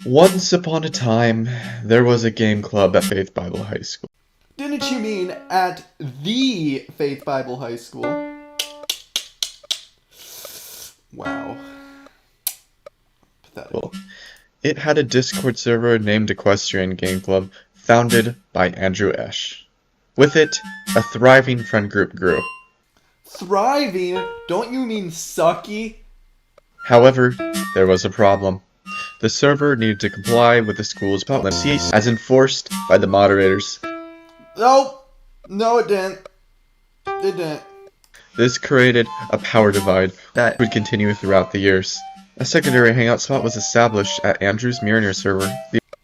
Once upon a time, there was a game club at Faith Bible High School. Didn't you mean at the Faith Bible High School? Wow. Pathetic. It had a Discord server named Equestrian Game Club, founded by Andrew Esch. With it, a thriving friend group grew. Thriving? Don't you mean sucky? However, there was a problem. The server needed to comply with the school's policies as enforced by the moderators. Nope. No, it didn't. It didn't. This created a power divide that would continue throughout the years. A secondary hangout spot was established at Andrew's Mjolnir server.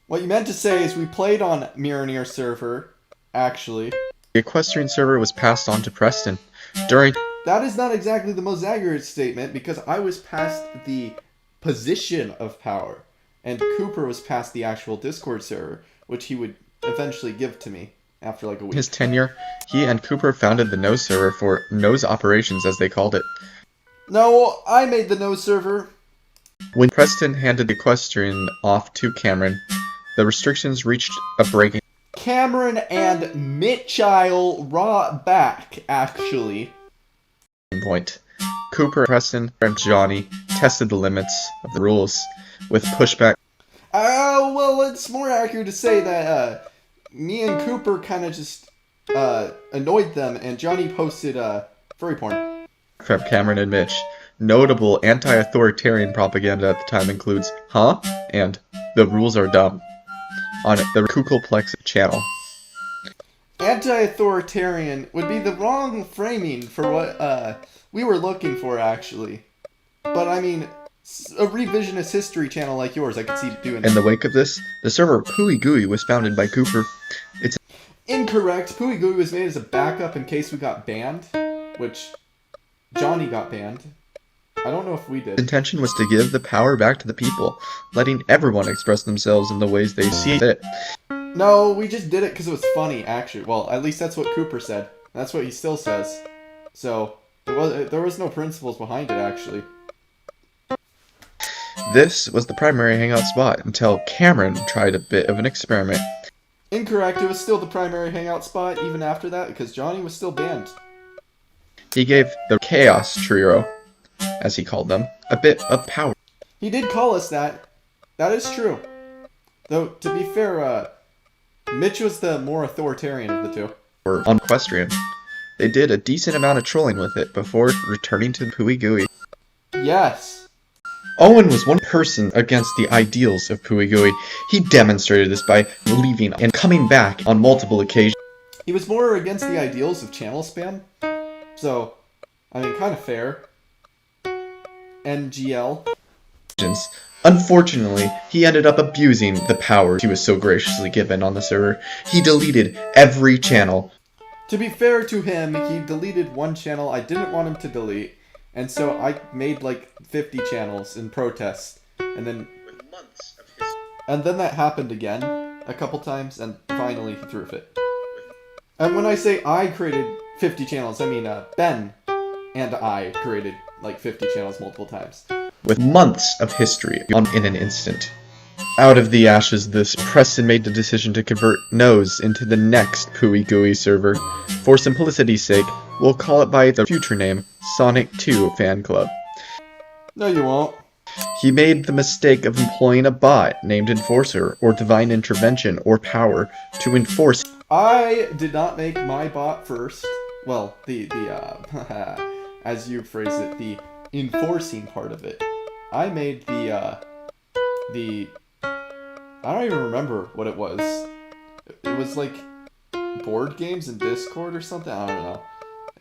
What you meant to say is we played on Mjolnir server, actually. The equestrian server was passed on to Preston. That is not exactly the most accurate statement, because I was past the position of power, and Cooper was past the actual Discord server, which he would eventually give to me after like a week. His tenure, he and Cooper founded the Nose server for Nose Operations, as they called it. No, I made the Nose server. When Preston handed the equestrian off to Cameron, the restrictions reached a breaking Cameron and Mitchell brought back, actually. point. Cooper, Preston, and Johnny tested the limits of the rules with pushback. Well, it's more accurate to say that me and Cooper kind of just annoyed them, and Johnny posted furry porn. From Cameron and Mitch. Notable anti-authoritarian propaganda at the time includes "Huh?" and "The rules are dumb" on the Kukulplex channel. Anti-authoritarian would be the wrong framing for what we were looking for, actually. But I mean, a revisionist history channel like yours, I could see doing that. In the wake of this, the server Pooey Gooey was founded by Cooper. It's incorrect. Pooey Gooey was made as a backup in case we got banned, which Johnny got banned. I don't know if we did. Intention was to give the power back to the people, letting everyone express themselves in the ways they see fit. No, we just did it because it was funny, actually. Well, at least that's what Cooper said. That's what he still says. So, there was no principles behind it, actually. This was the primary hangout spot until Cameron tried a bit of an experiment. Incorrect, it was still the primary hangout spot even after that because Johnny was still banned. He gave the Chaos Trio, as he called them, a bit of power. He did call us that. That is true. Though, to be fair, Mitch was the more authoritarian of the two. Or on Equestrian. They did a decent amount of trolling with it before returning to Pooey Gooey. Yes. Owen was one person against the ideals of Pooey Gooey. He demonstrated this by leaving and coming back on multiple occasions. He was more against the ideals of channel spam. So, I mean, kind of fair. NGL. Unfortunately, he ended up abusing the power he was so graciously given on the server. He deleted every channel. To be fair to him, he deleted one channel I didn't want him to delete, and so I made like 50 channels in protest, and then that happened again a couple times, and finally he threw a fit. And when I say I created 50 channels, I mean Ben and I created like 50 channels multiple times. With months of history in an instant. Out of the ashes of this, Preston made the decision to convert Nose into the next Pooey Gooey server. For simplicity's sake, we'll call it by the future name, Sonic 2 Fan Club. No, you won't. He made the mistake of employing a bot named Enforcer, or Divine Intervention, or Power, to enforce. I did not make my bot first. Well, the as you phrase it, the enforcing part of it. I made the I don't even remember what it was. It was like board games in Discord or something, I don't know.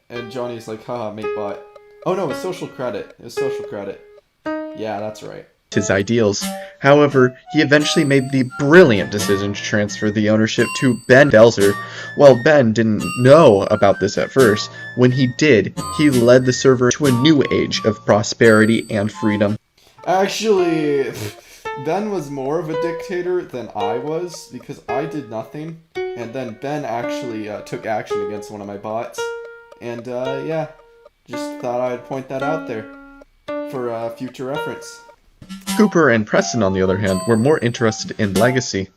And Johnny's like, haha, make bot. Oh no, it was social credit. It was social credit. Yeah, that's right. His ideals. However, he eventually made the brilliant decision to transfer the ownership to Ben Delzer. While Ben didn't know about this at first, when he did, he led the server to a new age of prosperity and freedom. Actually, Ben was more of a dictator than I was, because I did nothing, and then Ben actually took action against one of my bots, and yeah, just thought I'd point that out there for future reference. Cooper and Preston, on the other hand, were more interested in legacy.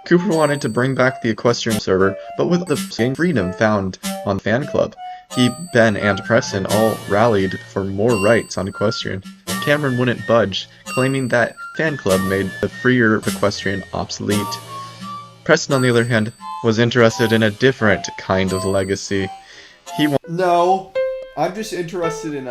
Cooper wanted to bring back the Equestrian server, but with the freedom found on Fan Club. He, Ben, and Preston all rallied for more rights on Equestrian. Cameron wouldn't budge, claiming that Fan Club made the freer Equestrian obsolete. Preston, on the other hand, was interested in a different kind of legacy. No, I'm just interested in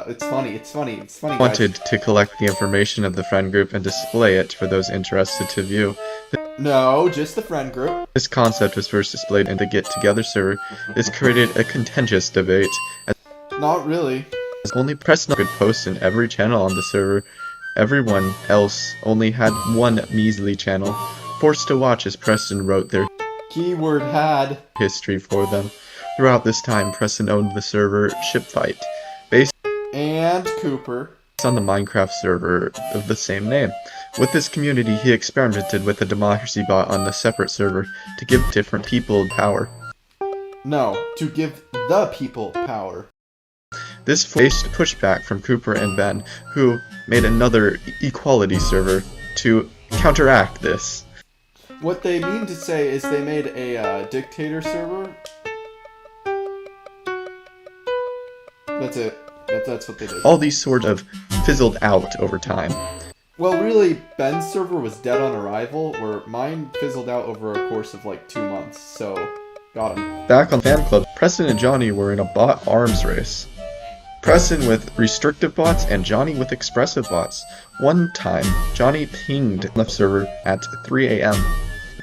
it's funny, guys. Wanted to collect the information of the friend group and display it for those interested to view. No, just the friend group. This concept was first displayed in the Get Together server. This created a contentious debate, as Not really. only Preston could post in every channel on the server. Everyone else only had one measly channel, forced to watch as Preston wrote their Keyword had. history for them. Throughout this time, Preston owned the server Shipfight, based And Cooper. on the Minecraft server of the same name. With this community, he experimented with a democracy bot on the separate server to give different people power. No, to give the people power. This faced pushback from Cooper and Ben, who made another equality server to counteract this. What they mean to say is they made a dictator server. That's it. That's what they did. All these sort of fizzled out over time. Well, really, Ben's server was dead on arrival, where mine fizzled out over a course of like 2 months, so got him. Back on Fan Club, Preston and Johnny were in a bot arms race. Preston with restrictive bots and Johnny with expressive bots. One time, Johnny pinged the server at 3 AM,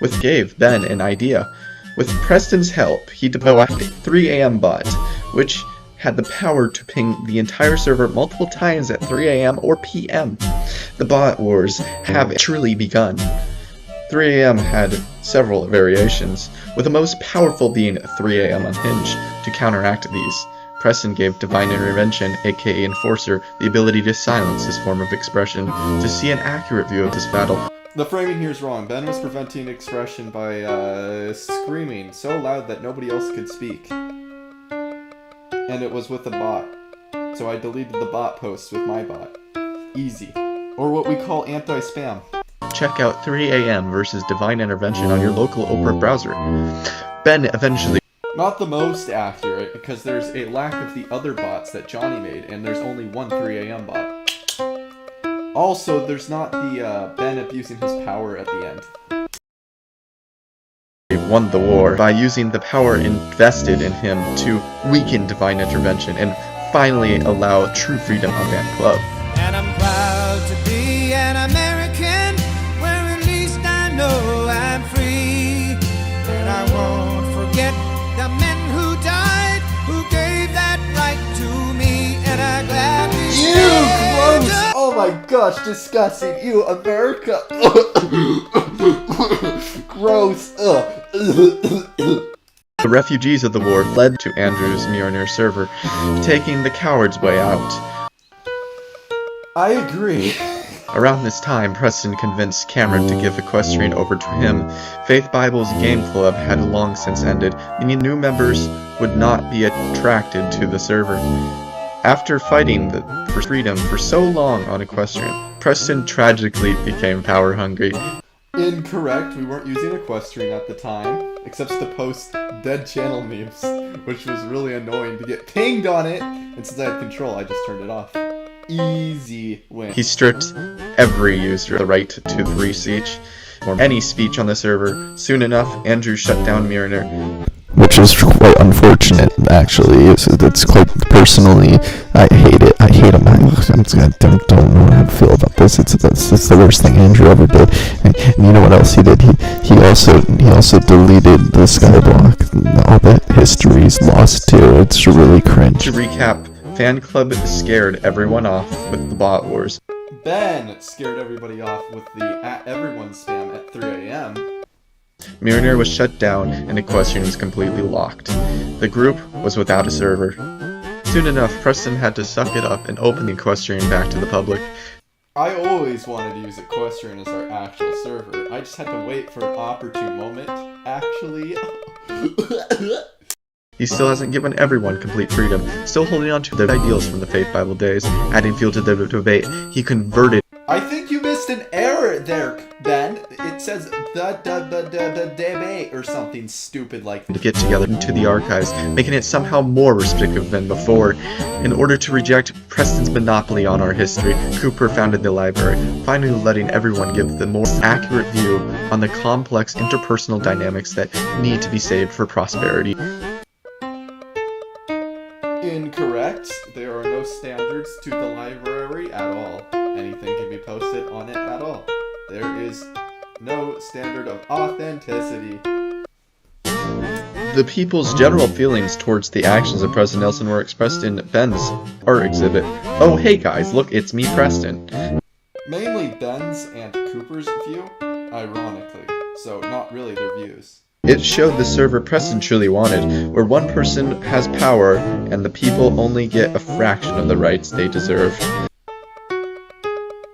which gave Ben an idea. With Preston's help, he developed a 3 AM bot, which had the power to ping the entire server multiple times at 3 AM or PM. The bot wars have truly begun. 3 AM had several variations, with the most powerful being 3 AM Unhinged. To counteract these, Preston gave Divine Intervention, aka Enforcer, the ability to silence his form of expression, to see an accurate view of this battle. The framing here is wrong. Ben was preventing expression by screaming so loud that nobody else could speak. And it was with a bot. So I deleted the bot posts with my bot. Easy. Or what we call anti-spam. Check out 3 AM versus Divine Intervention on your local Opera browser. Ben eventually Not the most accurate, because there's a lack of the other bots that Johnny made, and there's only one 3 AM bot. Also, there's not the Ben abusing his power at the end. won the war by using the power invested in him to weaken Divine Intervention and finally allow true freedom on Fan Club. And I'm proud to be an American, where at least I know I'm free. And I won't forget the men who died, who gave that right to me, and I gladly Gross! Oh my gosh, disgusting! Ew, America! Gross! The refugees of the war fled to Andrew's Mjolnir server, taking the coward's way out. I agree. Around this time, Preston convinced Cameron to give Equestrian over to him. Faith Bible's game club had long since ended, meaning new members would not be attracted to the server. After fighting for freedom for so long on Equestrian, Preston tragically became power-hungry. Incorrect, we weren't using Equestrian at the time, except to post dead channel memes, which was really annoying to get pinged on it, and since I had control, I just turned it off. Easy win. He stripped every user the right to free speech, or any speech on the server. Soon enough, Andrew shut down Mjolnir. Which is quite unfortunate, actually. It's quite personally, I hate it. I hate him. I don't know how to feel about this. It's the worst thing Andrew ever did. And you know what else he did? He also deleted the Skyblock. All that history is lost too. It's really cringe. To recap, Fan Club scared everyone off with the bot wars. Ben scared everybody off with the @everyone spam at 3 AM. Mariner was shut down, and Equestrian was completely locked. The group was without a server. Soon enough, Preston had to suck it up and open the Equestrian back to the public. I always wanted to use Equestrian as our actual server. I just had to wait for an opportune moment. Actually... He still hasn't given everyone complete freedom, still holding on to the ideals from the Faith Bible days. Adding fuel to the debate, he converted. I think you missed an error there, Ben. It says the debate or something stupid like that. To get together into the archives, making it somehow more restrictive than before. In order to reject Preston's monopoly on our history, Cooper founded the library, finally letting everyone give the more accurate view on the complex interpersonal dynamics that need to be saved for prosperity. Incorrect. There are no standards to the library at all. Anything can be posted on it at all. There is no standard of authenticity. The people's general feelings towards the actions of President Nelson were expressed in Ben's art exhibit. Oh hey guys, look, it's me, Preston. Mainly Ben's and Cooper's view, ironically, so not really their views. It showed the server Preston truly wanted, where one person has power and the people only get a fraction of the rights they deserve.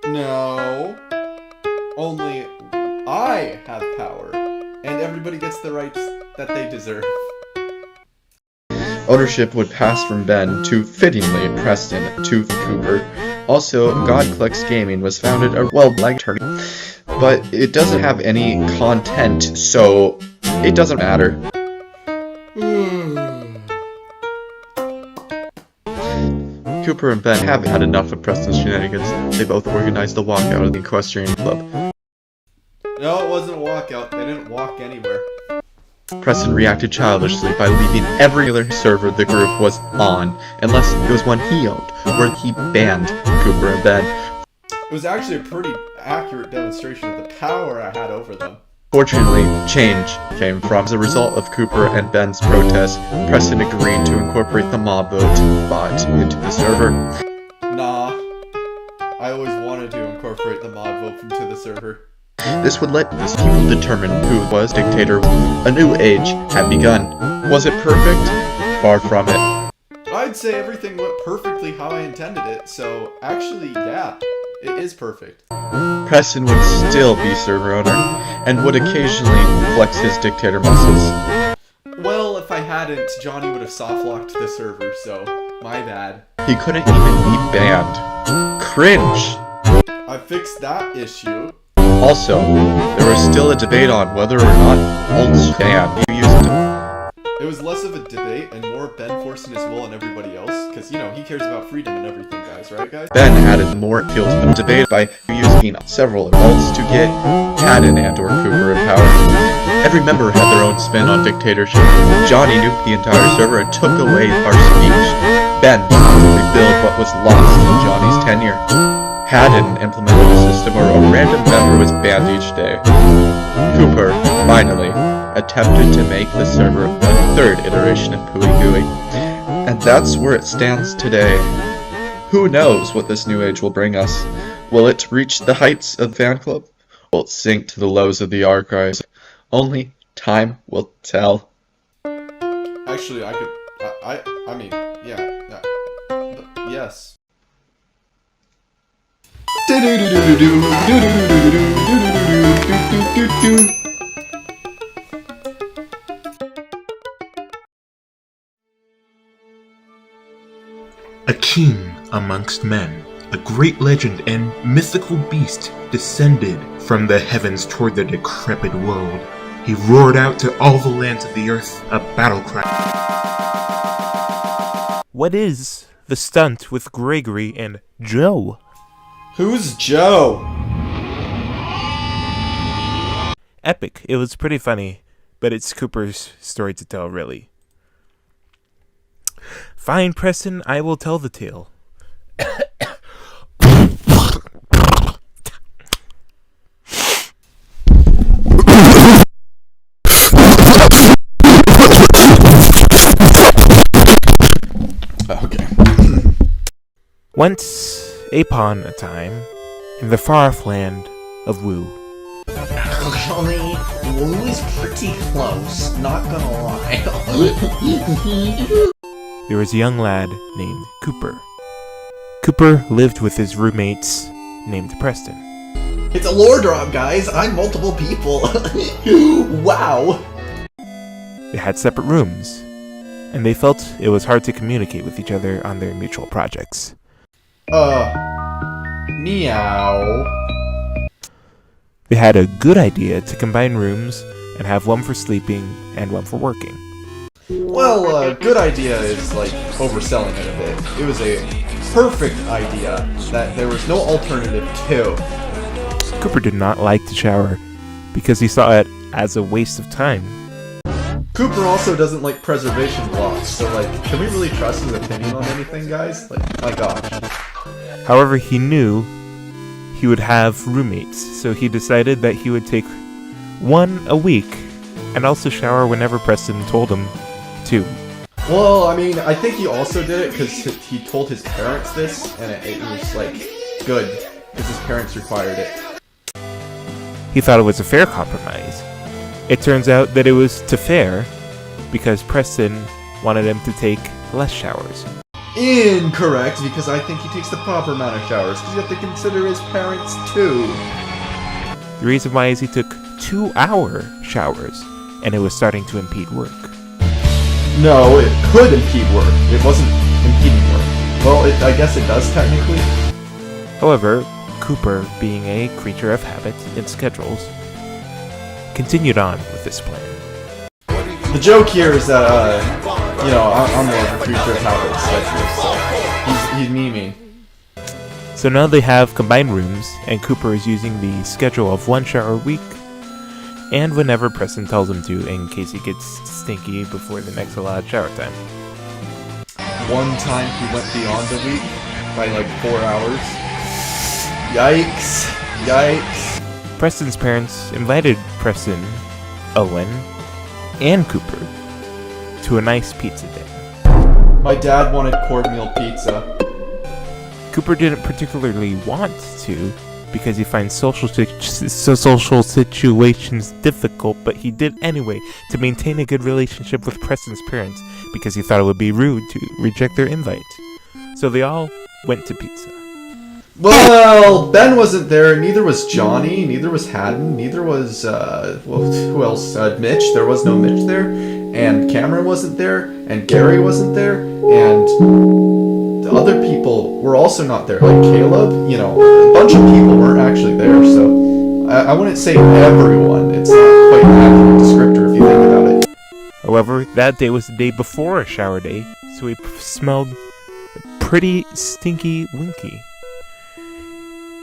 No. Only I have power, and everybody gets the rights that they deserve. Ownership would pass from Ben to, fittingly, Preston to Cooper. Also, God Clicks Gaming was founded a well-liked attorney, but it doesn't have any content, so it doesn't matter. Cooper and Ben have had enough of Preston's shenanigans. They both organized a walkout of the Equestrian Club. No, it wasn't a walkout. They didn't walk anywhere. Preston reacted childishly by leaving every other server the group was on, unless it was one he owned, where he banned Cooper and Ben. It was actually a pretty accurate demonstration of the power I had over them. Fortunately, change came from. As a result of Cooper and Ben's protest, Preston agreed to incorporate the mob vote bot into the server. Nah. I always wanted to incorporate the mob vote into the server. This would let the people determine who was dictator. A new age had begun. Was it perfect? Far from it. I'd say everything went perfectly how I intended it, so actually, yeah, it is perfect. Preston would still be server owner, and would occasionally flex his dictator muscles. Well, if I hadn't, Johnny would have soft-locked the server, so my bad. He couldn't even be banned. Cringe! I fixed that issue. Also, there was still a debate on whether or not Alt's ban you used. It was less of a debate and more Ben forcing his will on everybody else, because, you know, he cares about freedom and everything, guys, right, guys? Ben added more fuel to the debate by using several Alts to get Haddon and or Cooper in power. Every member had their own spin on dictatorship. Johnny nuked the entire server and took away our speech. Ben wanted to rebuild what was lost in Johnny's tenure. Haddon implemented a system where a random member was banned each day. Cooper, finally, attempted to make the server a third iteration of Pooey Gooey. And that's where it stands today. Who knows what this new age will bring us? Will it reach the heights of the fan club? Will it sink to the lows of the archives? Only time will tell. Actually, I mean, yeah, yes. A king amongst men, a great legend and mythical beast descended from the heavens toward the decrepit world. He roared out to all the lands of the earth a battle cry. What is the stunt with Gregory and Joe? Who's Joe? Epic. It was pretty funny, but it's Cooper's story to tell, really. Fine, Preston, I will tell the tale. Okay. Once upon a time, in the far off land of Woo. Only Bluey's pretty close, not gonna lie. There was a young lad named Cooper. Cooper lived with his roommates named Preston. It's a lore drop, guys. I'm multiple people. Wow. They had separate rooms, and they felt it was hard to communicate with each other on their mutual projects. Meow. They had a good idea to combine rooms and have one for sleeping and one for working. Well, good idea is like overselling it a bit. It was a perfect idea that there was no alternative to. Cooper did not like to shower because he saw it as a waste of time. Cooper also doesn't like preservation blocks, so like, can we really trust his opinion on anything, guys? Like, my gosh. However, he knew he would have roommates, so he decided that he would take one a week and also shower whenever Preston told him to. Well, I mean, I think he also did it because he told his parents this, and it was like, good, because his parents required it. He thought it was a fair compromise. It turns out that it was too fair because Preston wanted him to take less showers. Incorrect, because I think he takes the proper amount of showers, because you have to consider his parents too. The reason why is he took 2-hour showers, and it was starting to impede work. No, it could impede work. It wasn't impeding work. Well, I guess it does technically. However, Cooper, being a creature of habit and schedules, continued on with this plan. The joke here is that, I'm more of a creature of habit and schedules, so he's memeing. So now they have combined rooms, and Cooper is using the schedule of 1 shower a week, and whenever Preston tells him to, in case he gets stinky before the next allowed shower time. One time he went beyond a week by like 4 hours. Yikes. Preston's parents invited Preston, Owen, and Cooper to a nice pizza dinner. My dad wanted cornmeal pizza. Cooper didn't particularly want to because he finds social situations difficult, but he did anyway to maintain a good relationship with Preston's parents because he thought it would be rude to reject their invite. So they all went to pizza. Well, Ben wasn't there, neither was Johnny, neither was Haddon, neither was, who else? Mitch. There was no Mitch there. And Cameron wasn't there, and Gary wasn't there, and the other people were also not there. Like Caleb, a bunch of people weren't actually there, so I wouldn't say everyone. It's not quite an accurate descriptor if you think about it. However, that day was the day before a shower day, so he smelled pretty stinky winky.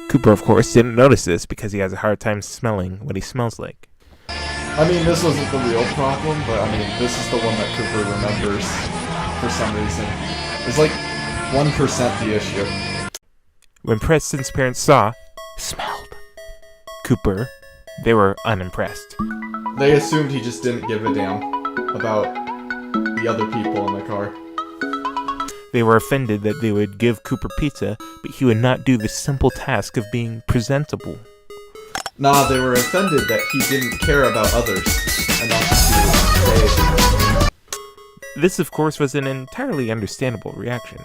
Cooper, of course, didn't notice this because he has a hard time smelling what he smells like. I mean, this wasn't the real problem, but I mean, this is the one that Cooper remembers for some reason. It's like 1% the issue. When Preston's parents smelled Cooper, they were unimpressed. They assumed he just didn't give a damn about the other people in the car. They were offended that they would give Cooper pizza, but he would not do the simple task of being presentable. Nah, they were offended that he didn't care about others enough to say. This, of course, was an entirely understandable reaction.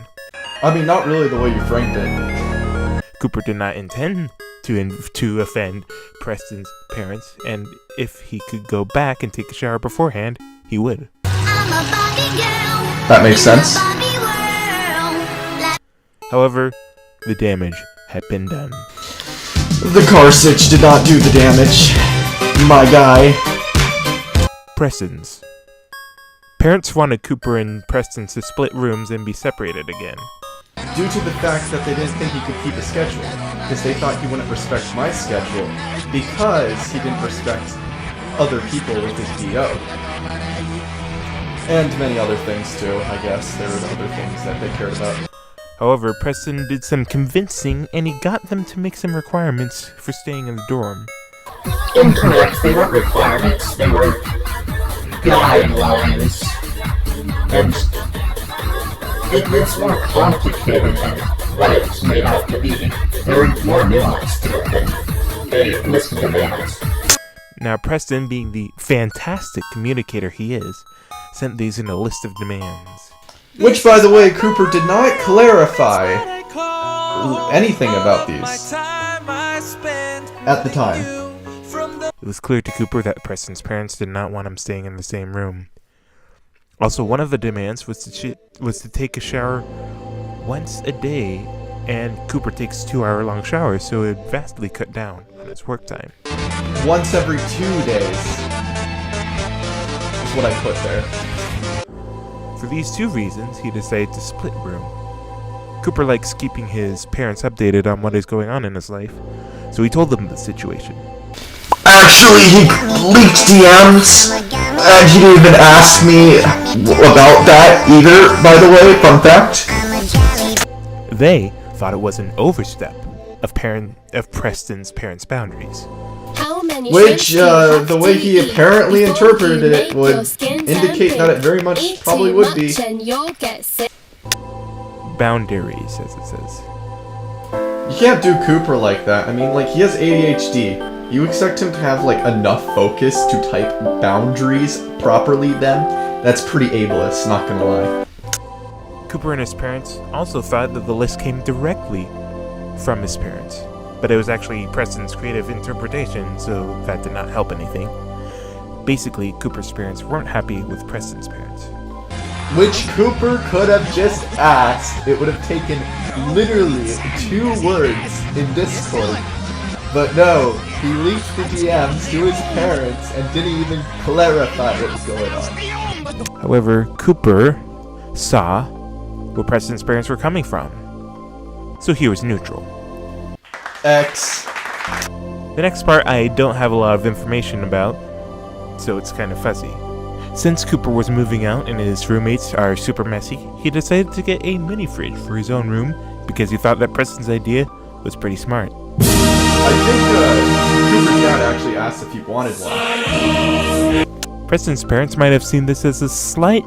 I mean, not really the way you framed it. Cooper did not intend to offend Preston's parents, and if he could go back and take a shower beforehand, he would. That makes sense. However, the damage had been done. The car switch did not do the damage. My guy. Preston's parents wanted Cooper and Preston to split rooms and be separated again. Due to the fact that they didn't think he could keep a schedule. Because they thought he wouldn't respect my schedule. Because he didn't respect other people with his DO. And many other things too, I guess. There were other things that they cared about. However, Preston did some convincing, and he got them to make some requirements for staying in the dorm. Incorrect, they weren't requirements, they were guidelines. And it's more complicated than what it's made out to be. There were more nuance to it than a list of demands. Now, Preston, being the fantastic communicator he is, sent these in a list of demands. Which, by the way, Cooper did not clarify anything about these at the time. It was clear to Cooper that Preston's parents did not want him staying in the same room. Also, one of the demands was to take a shower once a day, and Cooper takes 2-hour-long showers, so it would vastly cut down on his work time. Once every 2 days is what I put there. For these two reasons, he decided to split room. Cooper likes keeping his parents updated on what is going on in his life, so he told them the situation. Actually, he leaked DMs, and he didn't even ask me about that either, by the way, fun fact. They thought it was an overstep of Preston's parents' boundaries. Which, the way he apparently interpreted it would indicate that it very much probably would be. Boundaries, as it says. You can't do Cooper like that. I mean, like, he has ADHD. You expect him to have, like, enough focus to type boundaries properly then? That's pretty ableist, not gonna lie. Cooper and his parents also thought that the list came directly from his parents, but it was actually Preston's creative interpretation, so that did not help anything. Basically, Cooper's parents weren't happy with Preston's parents. Which Cooper could have just asked. It would have taken literally 2 words in Discord. But no, he leaked the DMs to his parents and didn't even clarify what was going on. However, Cooper saw where Preston's parents were coming from, so he was neutral. X. The next part I don't have a lot of information about, so it's kind of fuzzy. Since Cooper was moving out and his roommates are super messy, he decided to get a mini fridge for his own room because he thought that Preston's idea was pretty smart. I think Cooper's dad actually asked if he wanted one. Preston's parents might have seen this as a slight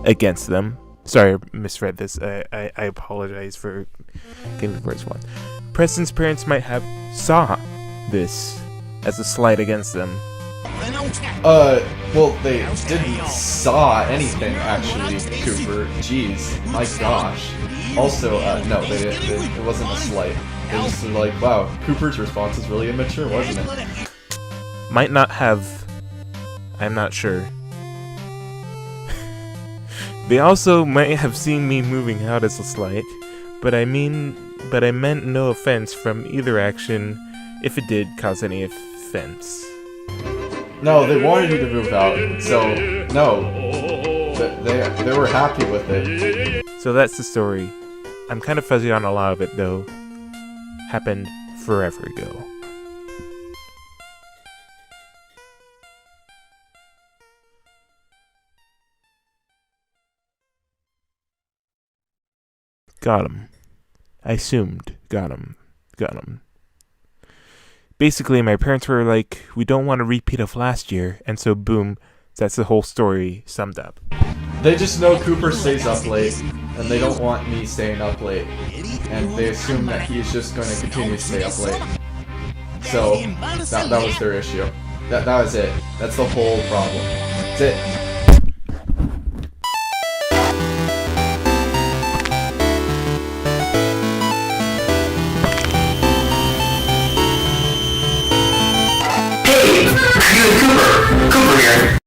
against them. Sorry, I misread this. I apologize for getting the words wrong. Preston's parents might have saw this as a slight against them. Well, they didn't saw anything, actually, Cooper. Jeez, my gosh. Also, no, it wasn't a slight. It was like, wow, Cooper's response was really immature, wasn't it? Might not have. I'm not sure. They also might have seen me moving out as a slight, but I meant no offense from either action if it did cause any offense. No, they wanted you to move out, so no, they were happy with it. So that's the story. I'm kind of fuzzy on a lot of it though. Happened forever ago. Got him. I assumed. Got him. Basically, my parents were like, we don't want a repeat of last year, and so boom, that's the whole story summed up. They just know Cooper stays up late, and they don't want me staying up late. And they assume that he's just going to continue to stay up late. So, that was their issue. That was it. That's the whole problem. That's it. Cooper here.